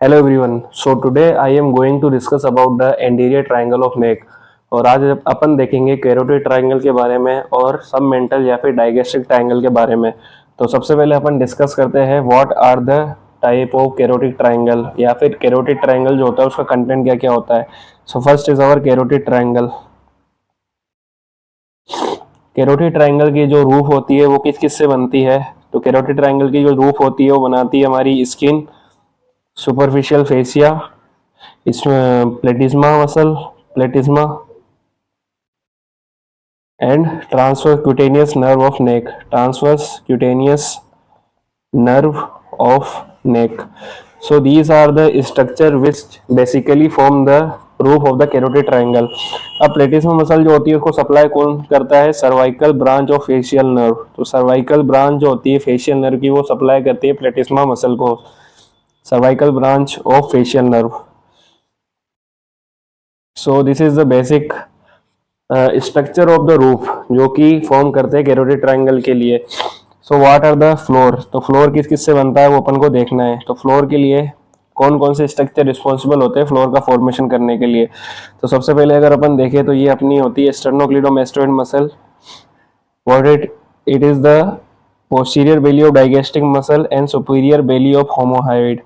Hello everyone. So today I am going to discuss about the anterior triangle of neck. और आज अपन देखेंगे carotid triangle के बारे में और सब मेंटल या फिर डाइगेस्ट्रिक ट्रायंगल के बारे में। तो सबसे पहले अपन डिस्कस करते हैं what are the type of carotid triangle या फिर कैरोटिड ट्रायंगल जो होता है उसका कंटेंट क्या क्या होता है। सो first is our carotid triangle. Carotid triangle की जो रूफ होती है वो किस किस से बनती है। तो कैरोटिड ट्रायंगल की जो रूफ होती है वो बनाती है हमारी स्किन, सुपरफिशियल फेसिया, इसमें प्लेटिज्मा muscle, प्लेटिज्मा and transverse cutaneous nerve of neck, transverse cutaneous nerve of neck. So these are the structure which basically form the roof of the carotid triangle. अब प्लेटिसम मसल जो होती है उसको सप्लाई कौन करता है? Cervical branch of facial nerve. तो cervical branch जो होती है फेशियल नर्व की वो सप्लाई करती है प्लेटिस्मा मसल को, cervical branch of facial nerve. So this is the basic structure of the roof जो कि फॉर्म करते हैं कैरोटिड ट्रायंगल के लिए। So what are the floor. तो फ्लोर किस किस से बनता है वो अपन को देखना है। तो फ्लोर के लिए कौन कौन से स्ट्रक्चर रिस्पॉन्सिबल होते हैं फ्लोर का फॉर्मेशन करने के लिए। तो सबसे पहले अगर अपन देखें तो ये अपनी होती है sternocleidomastoid muscle. What it is the posterior belly of digastric muscle and superior belly of homohyoid.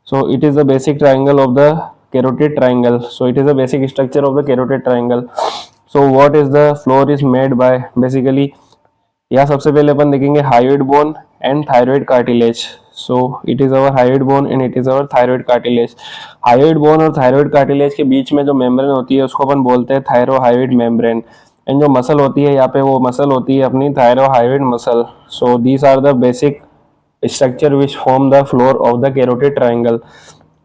So it is the basic triangle of the carotid triangle. So it is the basic structure of the carotid triangle. So what is the floor is made by basically, यहाँ सबसे पहले अपन देखेंगे hyoid bone and thyroid cartilage. So it is our hyoid bone and it is our thyroid cartilage. Hyoid bone और thyroid cartilage के बीच में जो membrane होती है उसको अपन बोलते हैं थायरोहायोइड मेम्ब्रेन। एंड जो मसल होती है यहाँ पे वो मसल होती है अपनी thyrohyoid muscle. So these are the basic structure which form the floor of the carotid triangle.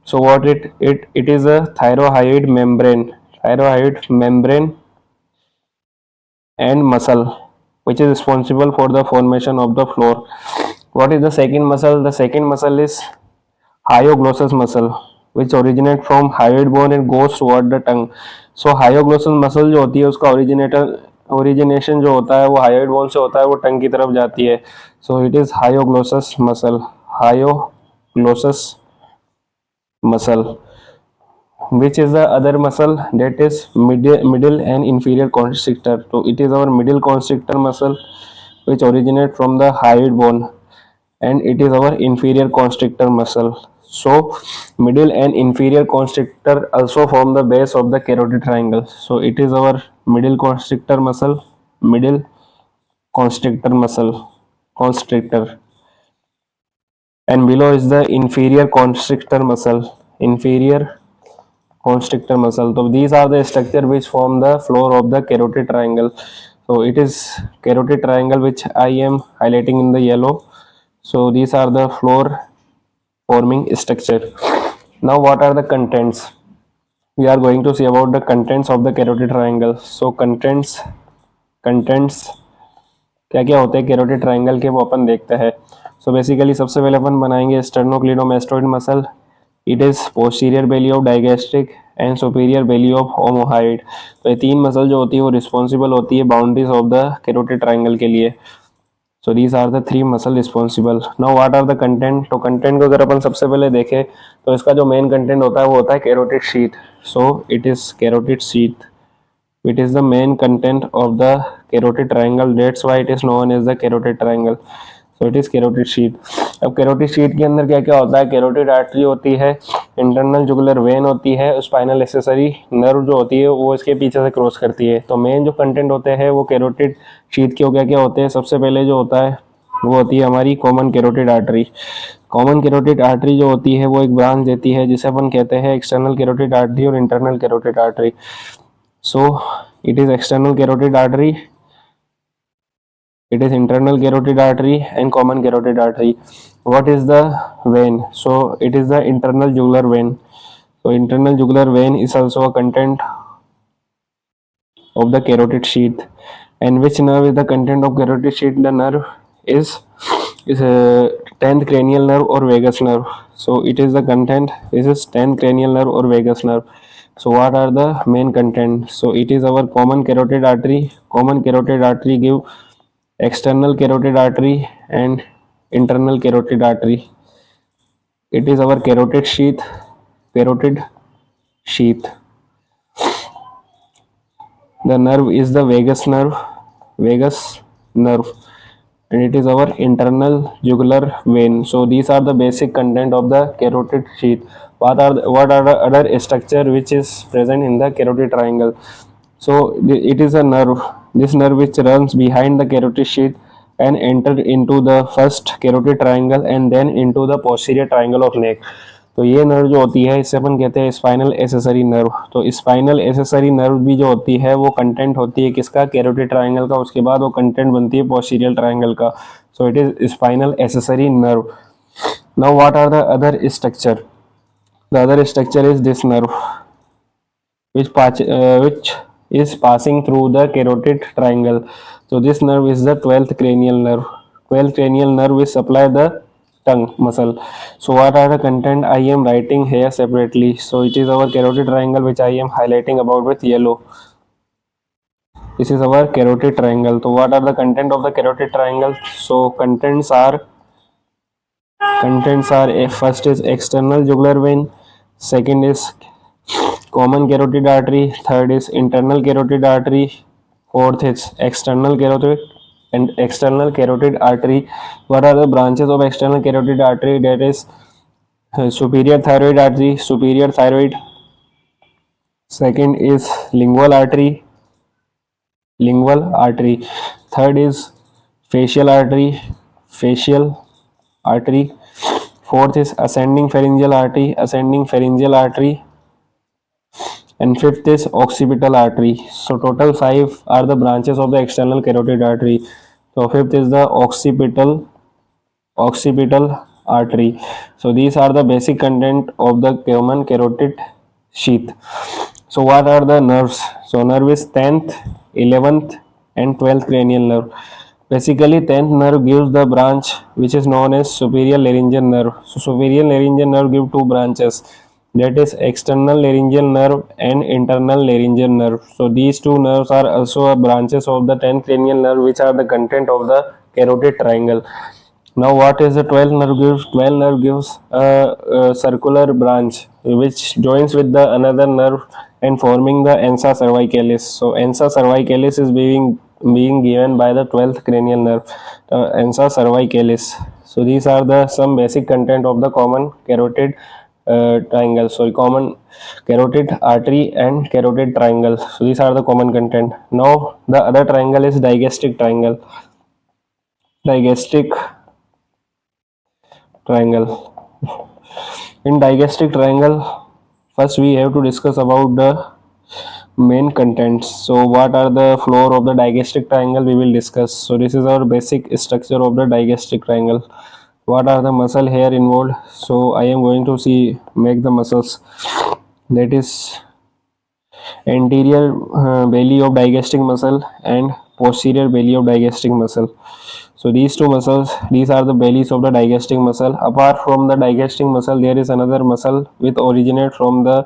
So what it is a thyroid membrane and muscle which is responsible for the formation of the floor. What is the second muscle? The second muscle is hyoglossus muscle which originate from hyoid bone and goes toward the tongue. So hyoglossus muscle जो होती है उसका origination जो होता है वो hyoid bone से होता है, वो टंग की तरफ जाती है। So it is hyoglossus muscle, hyoglossus muscle. Which is the other muscle? That is middle and inferior constrictor. So it is our middle constrictor muscle which originate from the hyoid bone and it is our inferior constrictor muscle. So middle and inferior constrictor also form the base of the carotid triangle. So it is our middle constrictor muscle, middle constrictor muscle, constrictor, and below is the inferior constrictor muscle, inferior constrictor muscle. So these are the structure which form the floor of the carotid triangle. So it is carotid triangle which I am highlighting in the yellow. So these are the floor forming structure. Now what are the contents? We are going to see about the contents of the carotid triangle. So contents क्या क्या होते हैं carotid triangle के वो अपन देखते हैं। So basically सबसे पहले अपन बनाएंगे sternocleidomastoid muscle. It is posterior belly of digastric and superior belly of omohyoid. तो ये तीन मसल जो होती है वो रिस्पॉन्सिबल होती है boundaries of the carotid triangle के लिए। So these are the three muscle responsible. Now what are the content. तो कंटेंट को अगर अपन सबसे पहले देखें तो इसका जो मेन कंटेंट होता है वो होता है carotid sheath. So it is carotid sheath, it is the main content of the carotid triangle, that's why it is known as the carotid triangle. So it is carotid sheath. अब carotid sheath के अंदर क्या क्या होता है? Carotid artery होती है, internal jugular vein होती है, स्पाइनल एक्सेसरी नर्व जो होती है वो इसके पीछे से क्रॉस करती है। तो मेन जो कंटेंट होते हैं वो कैरोटिड शीथ के क्या क्या होते हैं? सबसे पहले जो होता है वो होती है हमारी common carotid artery. Common carotid artery जो होती है वो एक ब्रांच देती है जिसे अपन कहते हैं एक्सटर्नल कैरोटिड आर्टरी और internal carotid artery. So it is external carotid artery, it is internal carotid artery and common carotid artery. What is the vein? So it is the internal jugular vein. So internal jugular vein is also a content of the carotid sheath. And which nerve is the content of carotid sheath? The nerve is 10th cranial nerve or vagus nerve. So it is the content, this is 10th cranial nerve or vagus nerve. So what are the main content? So it is our common carotid artery. Common carotid artery give external carotid artery and internal carotid artery. It is our carotid sheath carotid sheath. The nerve is the vagus nerve, and it is our internal jugular vein. So these are the basic content of the carotid sheath. What are the other structure which is present in the carotid triangle? So it is a nerve. This nerve which runs behind the carotid sheath and enter into the first carotid triangle and then into the posterior triangle of neck. तो ये nerve जो होती है इसे अपन कहते हैं spinal accessory nerve. तो spinal accessory nerve भी जो होती है वो कंटेंट होती है किसका, कैरोटिड ट्रायंगल का. उसके बाद वो कंटेंट बनती है पोस्टीरियर ट्रायंगल का. So it is spinal accessory nerve. Now what are the other structure? The other structure is this nerve which is passing through the carotid triangle. So this nerve is the 12th cranial nerve. 12th cranial nerve will supply the tongue muscle. So what are the content I am writing here separately? So it is our carotid triangle which I am highlighting about with yellow. This is our carotid triangle. So what are the content of the carotid triangle? So contents are first is external jugular vein, second is common carotid artery, third is internal carotid artery, fourth is external carotid artery. What are the branches of external carotid artery? That is superior thyroid artery, superior thyroid. Second is lingual artery. Third is facial artery. Fourth is ascending pharyngeal artery. And fifth is occipital artery. So total 5 are the branches of the external carotid artery. So fifth is the occipital artery. So these are the basic content of the common carotid sheath. So what are the nerves? So nerve is 10th, 11th and 12th cranial nerve. Basically 10th nerve gives the branch which is known as superior laryngeal nerve. So superior laryngeal nerve give two branches, that is external laryngeal nerve and internal laryngeal nerve. So these two nerves are also branches of the 10th cranial nerve which are the content of the carotid triangle. Now what is the 12th nerve gives? 12th nerve gives a circular branch which joins with the another nerve and forming the ansa cervicalis. So ansa cervicalis is being given by the 12th cranial nerve, ansa cervicalis. So these are the some basic content of the common carotid triangle. So common carotid artery and carotid triangle. So these are the common content. Now the other triangle is digastric triangle. Digastric triangle. In digastric triangle, first we have to discuss about the main contents. So what are the floor of the digastric triangle we will discuss. So this is our basic structure of the digastric triangle. What are the muscle here involved? So I am going to make the muscles, that is anterior belly of digastric muscle and posterior belly of digastric muscle. So these two muscles, these are the bellies of the digastric muscle. Apart from the digastric muscle, there is another muscle which originate from the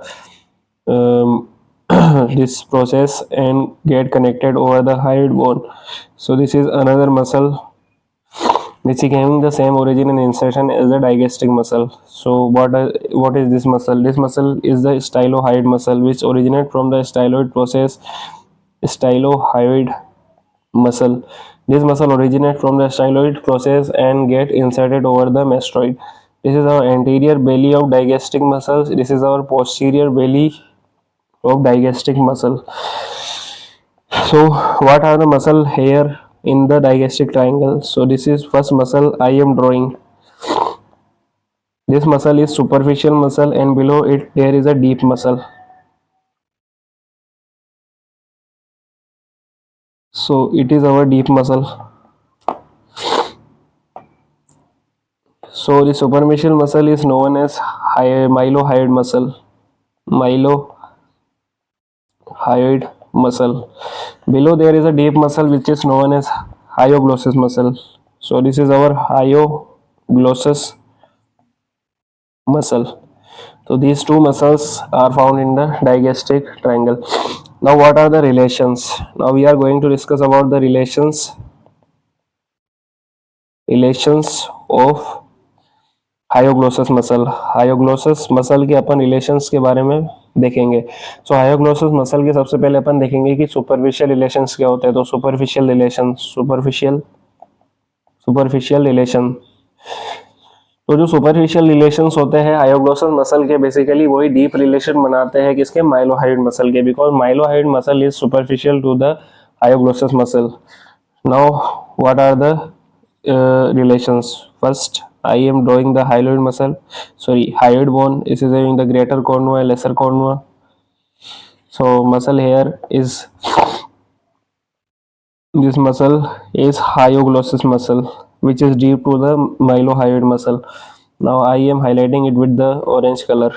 this process and get connected over the hyoid bone. So this is another muscle which is having the same origin and insertion as the digastric muscle. So what is this muscle? This muscle is the stylohyoid muscle which originate from the stylohyoid muscle. This muscle originates from the styloid process and get inserted over the mastoid. This is our anterior belly of digastric muscles. This is our posterior belly of digastric muscle. So what are the muscle here in the digastric triangle? So this is first muscle I am drawing. This muscle is superficial muscle and below it there is a deep muscle. So it is our deep muscle. So the superficial muscle is known as mylohyoid muscle. Mylohyoid muscle. Below there is a deep muscle which is known as hyoglossus muscle. So this is our hyoglossus muscle. So these two muscles are found in the digastric triangle. Now what are the relations? Now we are going to discuss about the relations of hyoglossus muscle, hyoglossus muscle के अपन relations के बारे में देखेंगे। सो हायोग्लोसस muscle के सबसे पहले अपन देखेंगे कि सुपरफिशियल रिलेशंस क्या होते हैं। तो सुपरफिशियल रिलेशन, सुपरफिशियल रिलेशन, तो जो सुपरफिशियल रिलेशंस होते हैं हायोग्लोसस मसल के, बेसिकली वही डीप रिलेशन बनाते हैं किसके, माइलोहाइड मसल के, because mylohyoid muscle is superficial to the hyoglossus muscle. Now what are the relations? First, I am drawing the hyoid muscle, sorry, hyoid bone. This is having the greater cornua and lesser cornua. So muscle here is, this muscle is hyoglossus muscle, which is deep to the mylohyoid muscle. Now I am highlighting it with the orange color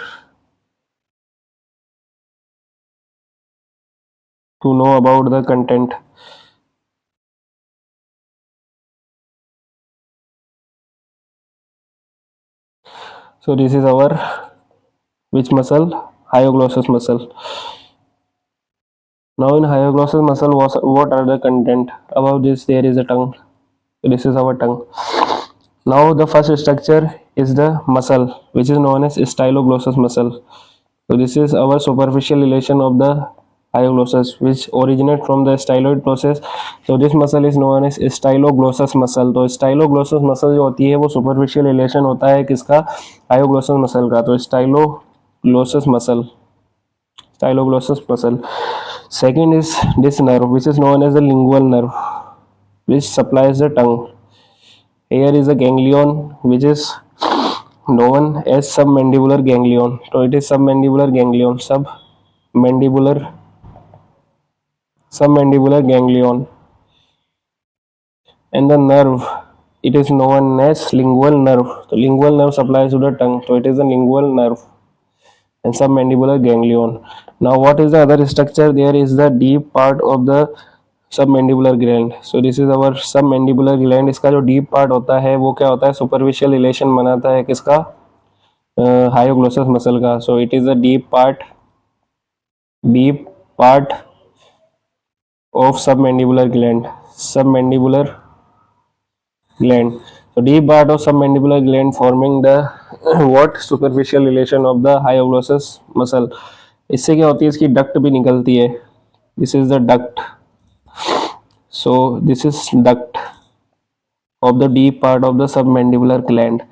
to know about the content. So this is our which muscle? Hyoglossus muscle. Now in hyoglossus muscle, what are the content? Above this there is a tongue. This is our tongue. Now the first structure is the muscle, which is known as styloglossus muscle. So this is our superficial relation of the hyoglossus, which originate from the styloid process. So this muscle is known as styloglossus muscle. तो styloglossus muscle जो होती है वो superficial relation होता है किसका, hyoglossus muscle का। तो styloglossus muscle, styloglossus muscle. Second is this nerve, which is known as the lingual nerve, which supplies the tongue. Here is a ganglion, which is known as submandibular ganglion. So it is submandibular ganglion, submandibular ganglion. And the nerve, it is known as lingual nerve. So lingual nerve supplies to the tongue. So it is a lingual nerve and submandibular ganglion. Now what is the other structure? There is the deep part of the submandibular gland. So this is our submandibular gland. इसका जो deep part होता है वो क्या होता है, superficial relation बनाता है किसका, हायोग्लोसस मसल का. So it is a deep part of submandibular gland, submandibular gland. So deep part of submandibular gland forming the what superficial relation of the hyoglossus muscle. इससे क्या होती है, इसकी डक्ट भी निकलती है. This is the duct. So this is duct of the deep part of the submandibular gland.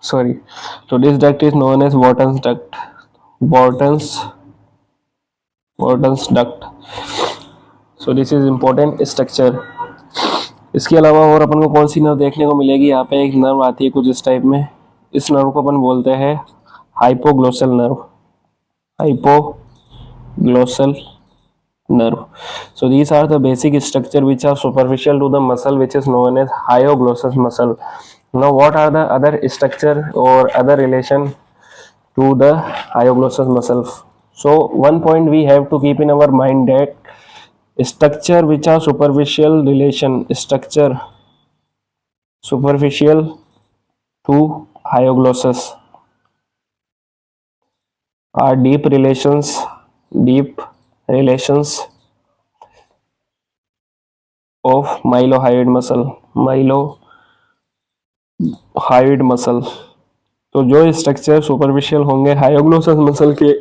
Sorry. So this duct is known as Wharton's duct. Wharton's duct. So this is important structure. इसके अलावा और अपन को कौन सी nerve देखने को मिलेगी, यहाँ पे एक नर्व आती है कुछ इस टाइप में. इस नर्व को अपन बोलते हैं hypoglossal nerve, hypoglossal nerve. So these are the basic structure which are superficial to the muscle, which is known as hyoglossus muscle. Now what are the other structure or other relation to the hyoglossus muscle? So one point we have to keep in our mind, that structure which are superficial relation, structure superficial to hyoglossus are deep relations of mylohyoid muscle. तो जो structure superficial होंगे हायोग्लोसस muscle के,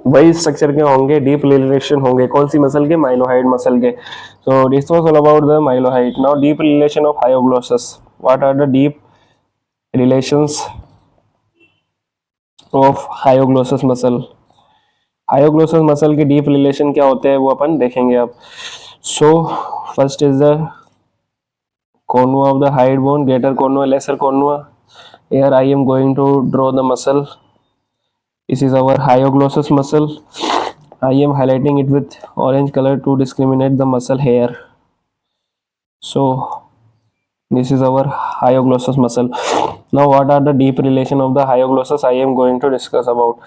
वही structure के होंगे deep relation होंगे कौन सी मसल के, माइलोहाइड मसल के. So this was all about the mylohyoid. Now deep relation of hyoglossus. What are the deep relations of hyoglossus muscle. Hyoglossus muscle के डीप रिलेशन क्या होते हैं वो अपन देखेंगे अब. So first is the cornua of the hyoid bone, greater cornua, lesser cornua. Here I am going to draw the muscle. This is our hyoglossus muscle. I am highlighting it with orange color to discriminate the muscle here. So this is our hyoglossus muscle. Now what are the deep relation of the hyoglossus I am going to discuss about.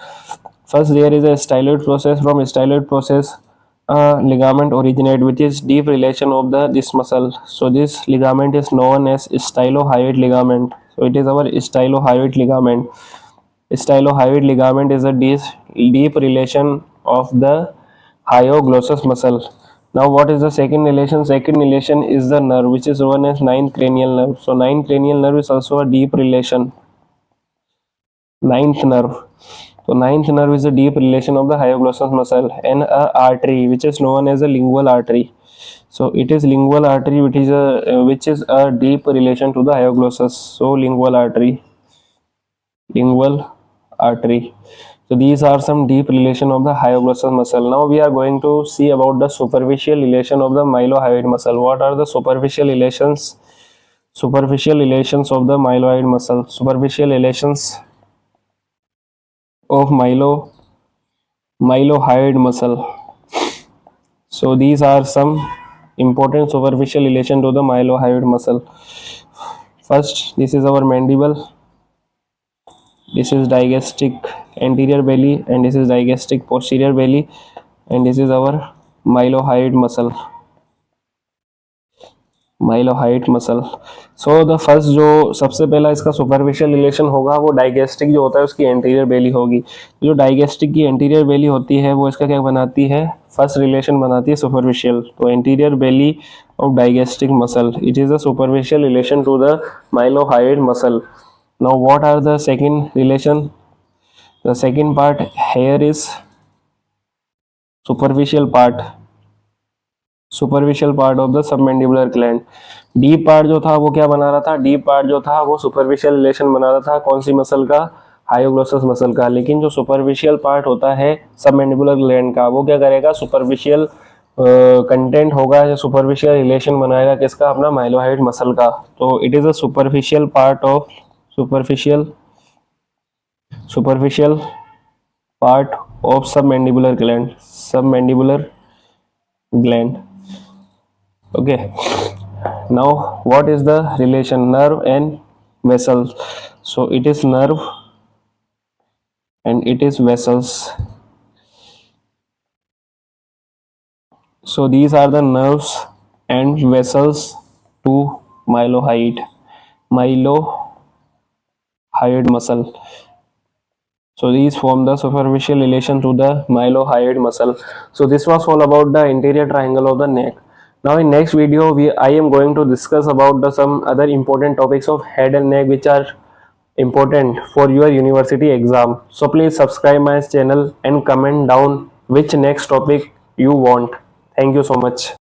First there is a styloid process. From styloid process ligament originate, which is deep relation of this muscle. So this ligament is known as stylohyoid ligament. So it is our stylohyoid ligament. Stylohyoid ligament is a deep relation of the hyoglossus muscle. Now what is the second relation? Second relation is the nerve which is known as ninth cranial nerve. So ninth cranial nerve is also a deep relation. Ninth nerve. So ninth nerve is a deep relation of the hyoglossus muscle and a artery which is known as a lingual artery. So it is lingual artery which is a deep relation to the hyoglossus. So lingual artery. So these are some deep relation of the hyoglossus muscle. Now we are going to see about the superficial relation of the mylohyoid muscle. What are the superficial relations? Superficial relations of the mylohyoid muscle. Superficial relations of mylohyoid muscle. So these are some important superficial relation to the mylohyoid muscle. First, this is our mandible. This is digastric anterior belly, and this is digastric posterior belly, and this is our mylohyoid muscle. Mylohyoid muscle. So the first जो सबसे पहला इसका superficial relation होगा वो डाइगेस्टिक जो होता है उसकी एंटीरियर बेली होगी. जो डाइगेस्टिक की एंटीरियर बेली होती है वो इसका क्या बनाती है? फर्स्ट रिलेशन बनाती है सुपरफिशियल. तो anterior belly of digastric muscle, it is a superficial relation to the mylohyoid muscle. Now what are the second relation? The second part here is superficial part of the submandibular gland. Deep part जो था वो क्या बना रहा था? Deep part जो था वो सुपरफिशियल रिलेशन बना रहा था कौन सी मसल का? हायोग्लोसस मसल का. लेकिन जो सुपरफिशियल पार्ट होता है सबमैंडिबुलर ग्लैंड का वो क्या करेगा? सुपरफिशियल कंटेंट होगा या सुपरफिशियल रिलेशन बनाएगा किसका? अपना माइलोहाइड मसल का. तो it is a superficial part of superficial part of submandibular gland. Okay, now what is the relation nerve and vessels? So it is nerve and it is vessels. So these are the nerves and vessels to mylohyoid muscle. So these form the superficial relation to the mylohyoid muscle. So this was all about the anterior triangle of the neck. Now in next video I am going to discuss about some other important topics of head and neck which are important for your university exam. So please subscribe my channel and comment down which next topic you want. Thank you so much.